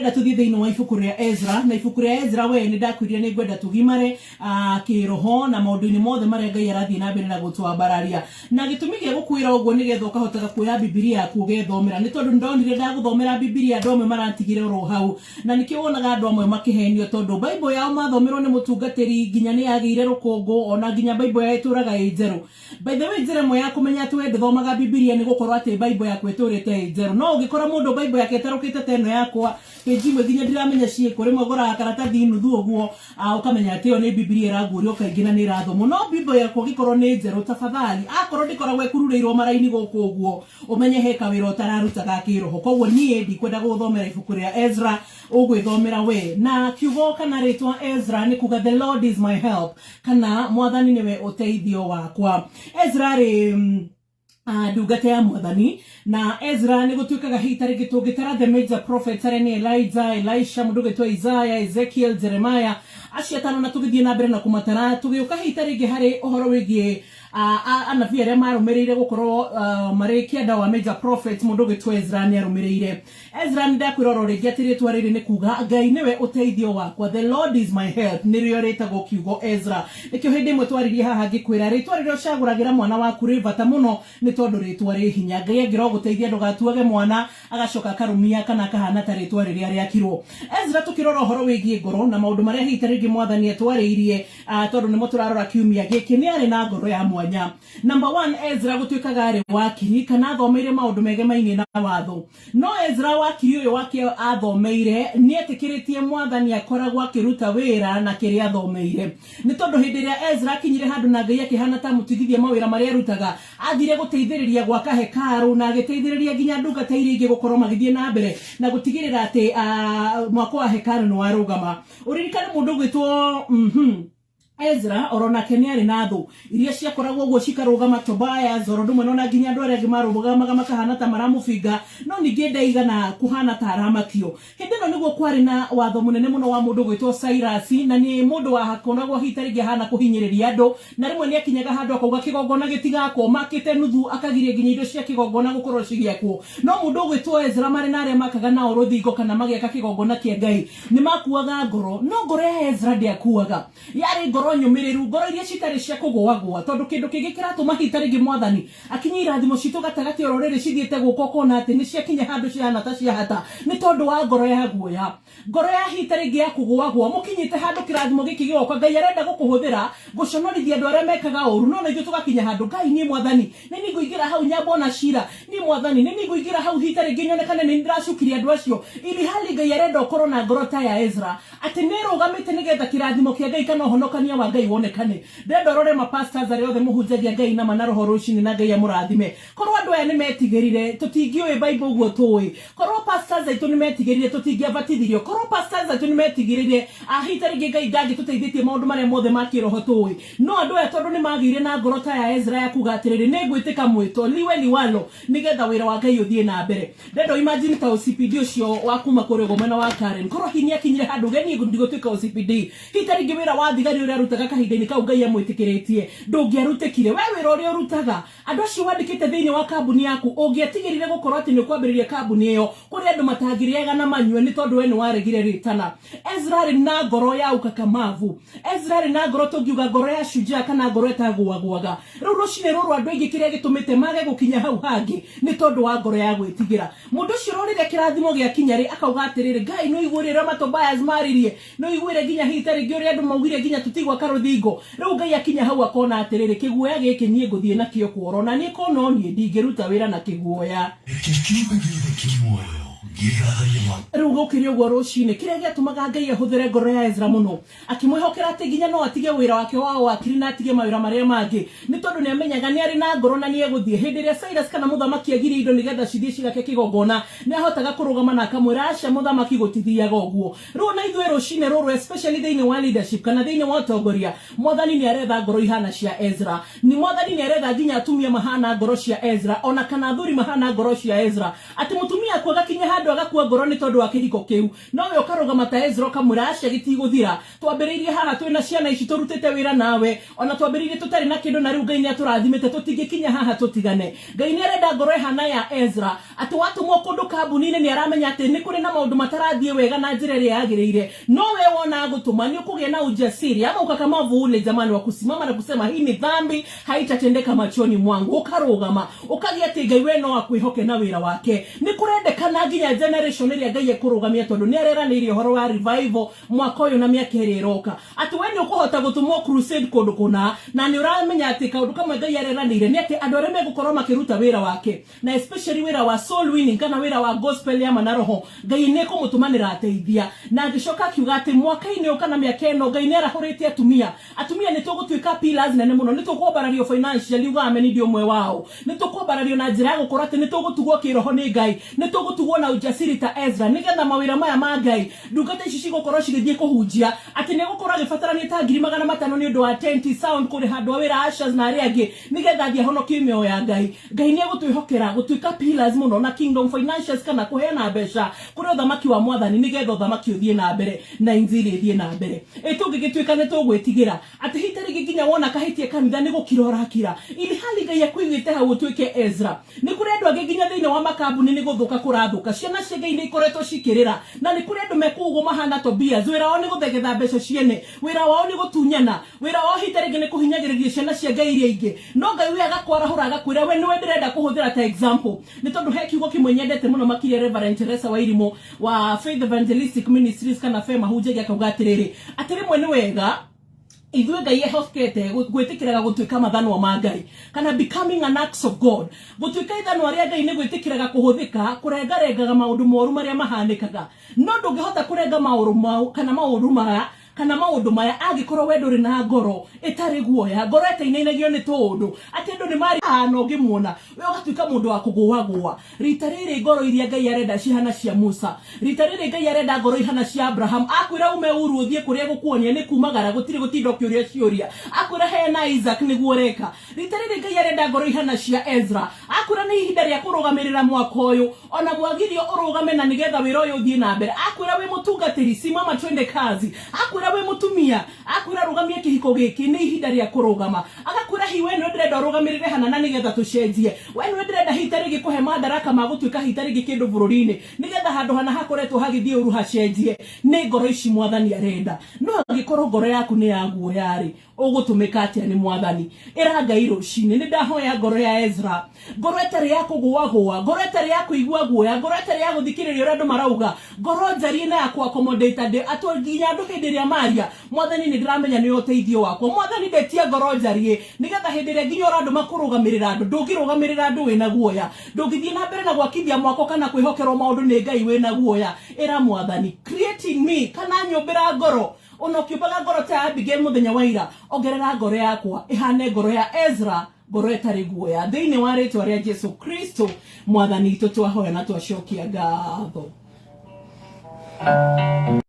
ndĩrenda tũthiĩ thĩinĩ wa ibuku rĩa Ezra, na ibuku rĩa Ezra we nĩ ndakwĩrire nĩ ngwenda tũgimare kĩroho na maũndũ-inĩ mothe marĩa Ngai arathiĩ na mbere na gũtwambararia. Na gĩtũmi gĩa gũkwĩra ũguo nĩgetha ũkahotaga kuoya Biblia yaku ũgethomera, nĩ tondũ ndonire ndagũthomera Biblia andũ amwe marantigire oro hau, na nĩkĩo wonaga andũ amwe makĩhenio tondũ Bible yao mathomerwo nĩ mũtungatĩri nginya nĩ yagĩire rũkũngũ, ona nginya Bible yao ĩtũraga ĩ njerũ. By the way, njĩra ĩmwe ya kũmenya atĩ we ndũthomaga Biblia nĩ gũkorwo atĩ Bible yaku ĩtũrĩte ĩ njerũ. No ũngĩkora mũndũ Bible yake ĩtarũkĩte ta ĩno yakwa, page imwe nginya ndiramenya ciĩkũ, rĩmwe ũgũraga karatathi nuthu ũguo, ũkamenya atĩ ĩyo nĩ Biblia ĩraguũrio kaingĩ na nĩ ĩrathomwo. No Bible yakwa ũngĩkorwo nĩ njerũ, tafadhali akorwo ndĩkoragwo ĩkururĩirwo mara-inĩ gũkũ ũguo, ũmenye he kawĩra ũtararutaga kĩroho. Koguo niĩ ndikwenda gũthomera ibuku rĩa Ezra, ũgwĩthomera we. Na kiugo kana rĩtwa Ezra nĩ kuga the Lord is my help, kana Mwathani nĩwe ũteithio wakwa. Ezra rĩ ndungata ya Mwathani, na Ezra nĩ gũtuĩkaga hita rĩngĩ tũngĩtara the major prophets arĩa nĩ Elijah, Elisha, mũndũ ũgĩtwo Isaiah, Ezekiel, Jeremiah, acio atano na tũgĩthiĩ na mbere na kũmatara, tũgĩũka hita rĩngĩ harĩ ũhoro wĩgiĩ anabii arĩa marũmĩrĩire gũkorwo marĩ kĩanda wa major prophets, mũndũ ũgĩtwo Ezra nĩ arũmĩrĩire. Ezra nĩ ndakwĩra oro rĩngĩ atĩ rĩtwa rĩrĩ nĩ kuga Ngai nĩwe ũteithio wakwa, the Lord is my help, nĩrĩo rĩtagwo kiugo Ezra. Nĩkĩo hĩndĩ ĩmwe twaririe haha ngĩkwĩra rĩtwa rĩrĩa ũcagũragĩra mwana waku rĩ bata mũno, nĩ tondũ rĩtwa rĩ hinya. Ngai angĩrogũteithia ndũgatuage mwana agacoka akarumia kana akahana ta rĩtwa rĩrĩa rĩakirwo. Ezra tũkĩrora ũhoro wĩgiĩ ngoro na maũndũ marĩa hita rĩngĩ Mwathani atwarĩirie, tondũ nĩmo tũrarora kiumia gĩkĩ, nĩ arĩ na ngoro ya mwanya. Number 1, Ezra gũtuĩkaga arĩ wakiri kana athomeire maũndũ megemainie na watho. No Ezra wakiri ũyũ wake athomeire nĩ etĩkĩrĩtie Mwathani akoragwo akĩruta wĩra na kĩrĩa athomeire. Nĩ tondũ hĩndĩ ĩrĩa Ezra akinyire handũ na Ngai akĩhana ta mũtigithia mawĩra marĩa arutaga, athire gũteithĩrĩria gwaka hekaru na agĩteithĩrĩria nginya ndungata iria ingĩ gũkorwo magĩthiĩ na mbere na gũtigĩrĩra atĩ mwako wa hekaru nĩ warũgama. Ũririkane mũndũ ũgwĩtwo Ezra oronake nĩ arĩ na thũ iria ciakoragwo ũguo cikarũgama, Tobaya, Zoro, ndũmwe na nginya andũ arĩa angĩ marũgamaga makahana ta maramũbinga, no ningĩ ndaigana kuhana ta aramakio. Hĩndĩ ĩno nĩguo kwarĩ na watho mũnene mũno wa mũndũ ũgwĩtwo Cyrus, na nĩ mũndũ wakoragwo hita rĩngĩ hana kũhinyĩrĩria andũ, na rĩmwe nĩ akinyaga handũ akauga kĩgongona gĩtigakwo, makĩte nuthu akagiria nginya indo cia kĩgongona gũkorwo cigĩakwo. No mũndũ ũgwĩtwo Ezra marĩ na arĩa makaga nao rũthingo kana magĩaka kĩgongona kĩa Ngai nĩ makuaga ngoro, no ngoro ya Ezra ndĩakuaga, yarĩ ngoro nyũmĩrĩru, ngoro iria citarĩ cia kũgũagũa, tondũ kĩndũ kĩngĩ kĩratũma hita rĩngĩ Mwathani akinye irathimo citũ gatagatĩ oro rĩrĩ cithiĩte gũkũ kona atĩ nĩ ciakinya handũ cihana ta ciahata, nĩ tondũ wa ngoro ya guoya. Ngoro ya hita rĩngĩ ya kũgũagũa, mũkinyĩte handũ kĩrathimo gĩkĩ gĩgoka, Ngai arenda gũkũhũthĩra gũconorithia andũ arĩa mekaga ũru, no na ithuĩ tũgakinya handũ Ngai niĩ Mwathani nĩ niĩ ngũingĩra hau nyambo na cira, niĩ Mwathani nĩ niĩ ngũingĩra hau hita rĩngĩ nyonekane nĩ ndĩracukiria andũ acio, ili hali Ngai arenda ũkorwo na ngoro ta ya Ezra, atĩ nĩ rũgamĩte nĩgetha kĩrathimo kĩa Ngai kana ũhonokania wa Ngai wonekane. Ndenda rore mapastors arĩa othe mũhunjagia Ngai na mana roho rũcinĩ na Ngai amũrathime. Korwo andũ aya nĩ metigĩrire, tũtingĩũĩ Bible ũguo tũĩ. Korwo pastors aitũ nĩ metigĩrire, tũtingĩabatithirio. Korwo pastors aitũ nĩ metigĩrire, hita rĩngĩ Ngai ndangĩtũteithĩtie maũndũ marĩa mothe ma kĩroho tũĩ. No andũ aya tondũ nĩ magĩire na ngoro ta ya Ezra ya kuga atĩrĩrĩ, nĩ ngwĩtĩka mwĩto liwe liwalo nĩgetha wĩra wa Ngai ũthiĩ na mbere. Ndenda imagine ta OCPD ũcio wa kuma kũrĩa mwena wa Karen, korwo hinya akinyire handũ geni ndigũtuĩka OCPD, hita rĩngĩ wĩra wa thigari ũrĩa arutaga kahinda-inĩ kau Ngai amwĩtĩkĩrĩtie ndũngĩarutĩkire. We wĩra ũrĩa ũrutaga, andũ acio wandĩkĩte thĩinĩ wa kambuni yaku, ũngĩatigĩrire gũkorwo atĩ nĩ kwambĩrĩria kambuni ĩyo kũrĩa andũ matangĩrĩaga na manyue nĩ tondũ we nĩ waregire rĩtana. Ezra arĩ na ngoro ya ukakamavu, Ezra arĩ na ngoro tũngiuga ngoro ya shujaa kana ngoro ĩtagũagũaga. Rĩu rũcinĩ rũrũ andũ aingĩ kĩrĩa gĩtũmĩte mage gũkinya hau hangĩ nĩ tondũ wa ngoro ya gwĩtigĩra. Mũndũ ũcio rĩrĩa kĩrathimo gĩakinya rĩ akauga atĩrĩrĩ, Ngai no igũrĩre Matobias maririe, no igũrĩre nginya hita rĩngĩ ũrĩa andũ maugire nginya tũtigwaka rũthingo. Rĩu Ngai akinya hau akona atĩrĩrĩ, kĩguoya gĩkĩ niĩ ngũthiĩ nakĩo kuoro, na niĩ kona niĩ ndingĩruta wĩra na kĩguoya. Rĩu gũkĩrĩ ũguo rũcinĩ kĩrĩa gĩatũmaga Ngai ahũthĩre ngoro ya Ezra mũno, akĩmwĩhokera atĩ nginya no atige wĩra wake wa wakiri na atige mawĩra marĩa mangĩ, nĩ tondũ nĩ amenyaga nĩ arĩ na ngoro na nĩ egũthiĩ. Hĩndĩ ĩrĩa Cyrus kana mũthamaki agirie indo nĩgetha cithiĩ cigake kĩgongona, nĩ ahotaga kũrũgama na akamwĩra aca mũthamaki gũtithiaga ũguo. Rĩu na ithuĩ rũcinĩ rũrũ especially thĩinĩ wa leadership kana thĩinĩ wa ũtongoria, Mwathani nĩ aretha ngoro ihana cia Ezra. Ni Mwathani nĩ aretha nginya atumia mahana ngoro cia Ezra, ona kana athuri mahana ngoro cia Ezra, atĩ mũtumia kwaga kinya handũ agakua ngoro nĩ tondũ wa kihiko kiu no we ukarugama ta Ezra kamurasha gitiguthira twambiririe haha twina ciana ici turutite wira nawe ona twambiririe tutari na kindu na riu Ngai ni aturathimite tutingikinya haha tutigane Ngai ni arenda ngoro ihana ya Ezra ati watumwo kundu kambuni-ini ni aramenya ati ni kuri na maundu matarathie wega na njira iria yagiriire no we wona gutuma ni ukugia na ujasiri ama ukakamavu ule jamani wa kusimama na kusema hii ni dhambi haitatendeka machoni mwangu ukarugama ukagia ati Ngai we no akwihoke na wira wake ni kurendekana nginya generation iria Ngai ekurugamia tondu ni areranirie horo wa revival mwaka uyu na miaka iri iroka ati we ni ukuhota gutumwo crusade kundu kuna na ni uramenya ati kaundu kamwe Ngai areranirie ni ati andu aria megukorwo makiruta wira wake na especially wira wa soul winning kana wira wa gospel ya manaroho Ngai ni kumutumanira ateithia na agicoka kiuga ati mwaka-ini ukana miaka ino Ngai ni arahuritie atumia ni tugutuika pillars nene muno ni tukwambarario financially ugame ni ndio mwe wao ni tukwambarario na njira ya gukora ati ni tugutugwo kiroho ni Ngai ni tugutugwo na ujasiri ta Ezra nigetha mawira maya ma Ngai ndungata ici cigukora cigithie kuhunjia ati ni gukora gibatarania ta 500 ni undu wa tent sound kuri handu wira ashas na aria angi nigetha thia hono kimeo ya Ngai ni egutwihokera gutuika pillars muno na kingdom financials kana kuheana mbeca kuri uthamaki wa mwathani nigetha uthamaki uthie na mbere na injili ithie na mbere tungigituika ni tugwitigira ati hitari gikinya wona kahitie kanitha ni gukirora kira ili hali Ngai akwigite hau tuike Ezra ni kuri andu agikinya thiine wa makambuni ni guthuka kurathuka ciana cia Ngai ni ikoretwo cikirira na ni kuri andu mekugo mahana Tobias wira wao ni guthegetha mbeca ciene wira wao ni gutunyana wira wao hitari ni kuhinyagiriria ciana cia Ngai iria ingi no Ngai we agakwarahura agakwira we niwe ndirenda kuhuthira ta example ni tondu he kiugo kimwe nyendete muno makiria Reverend Teresa Wairimo wa Faith Evangelistic Ministries kana Fema hujege akauga atiriri atirimwe ni wega ithuĩ Ngai ehokete gwĩtĩkĩraga gũtuĩka mathanwa ma Ngai kana becoming an acts of God gũtuĩka ithanwa rĩa Ngai nĩ gwĩtĩkĩraga kũhũthĩka kũrengarengaga maũndũ moru marĩa mahanĩkaga no ndũngĩhota kũrenga maũndũ maya angikorwo we ndũrĩ na ngoro ĩtarĩ guoya ngoro ĩtainagio nĩ tũndũ ati andũ nĩ mari hana ũngĩmuona we ũgatuĩka mũndũ wa kũgũagũa rita rĩrĩ ngoro iria Ngai arenda cihana cia Musa rita rĩrĩ Ngai arenda ngoro ihana cia Abraham akwĩra ume uru ũthiĩ kũrĩa gũkuonia nĩ kumagara gũtirĩ gũtinda ũkĩũria ciũria akwĩra hena Isaac nĩguo reka rita rĩrĩ Ngai arenda ngoro ihana cia Ezra akwĩra nĩ ihinda rĩa kũrũgamĩrĩra mwaka ũyũ ona mwagirio ũrũgame na nigetha wĩra ũyũ ũthiĩ na mbere akwĩra we mũtungatĩri simama twende kazi akwĩra we mutumia akwira rugamie kihiko giki ni ihinda ria kurugama agakwira hiwe no ndirenda rugamirire hana na nigetha tucenjie we no ndirenda hitari gikuhe madaraka ma gutuika hitari gikindu bururi-ini nigetha handu hana hakoretwo hagithie uru hacenjie ni ngoro ici mwathani arenda no agikorwo ngoro yaku ni ya guoyari ugutumika atia ni mwathani ira Ngai rucini ni ndahoya ngoro ya Ezra ngoro etari ya kugua ngoro etari ya kuigua guoya ngoro etari ya guthikiriria uria andu marauga ngoro njari na ya ku accommodate atwanginya andu hindi ria maria mwathani ni ndiramenya ni uteithio wako mwathani ndetia ngoro njari nigetha hindi ria nginya andu makurugamirira andu ndungirugamirira andu wina guoya ndungithie na mbere na gwakithia mwako kana kwihokerwo maundu ni Ngai wina guoya ira mwathani create in me kana nyumbira ngoro ono kiubaga ngoro ta Abigail muthenya wa ira ongerera ngoro yakwa ihane ngoro ya Ezra ngoro etari guoya thiini wa ritwa ria Jesu Kristo mwathani itu twahoya na twacokia ngatho.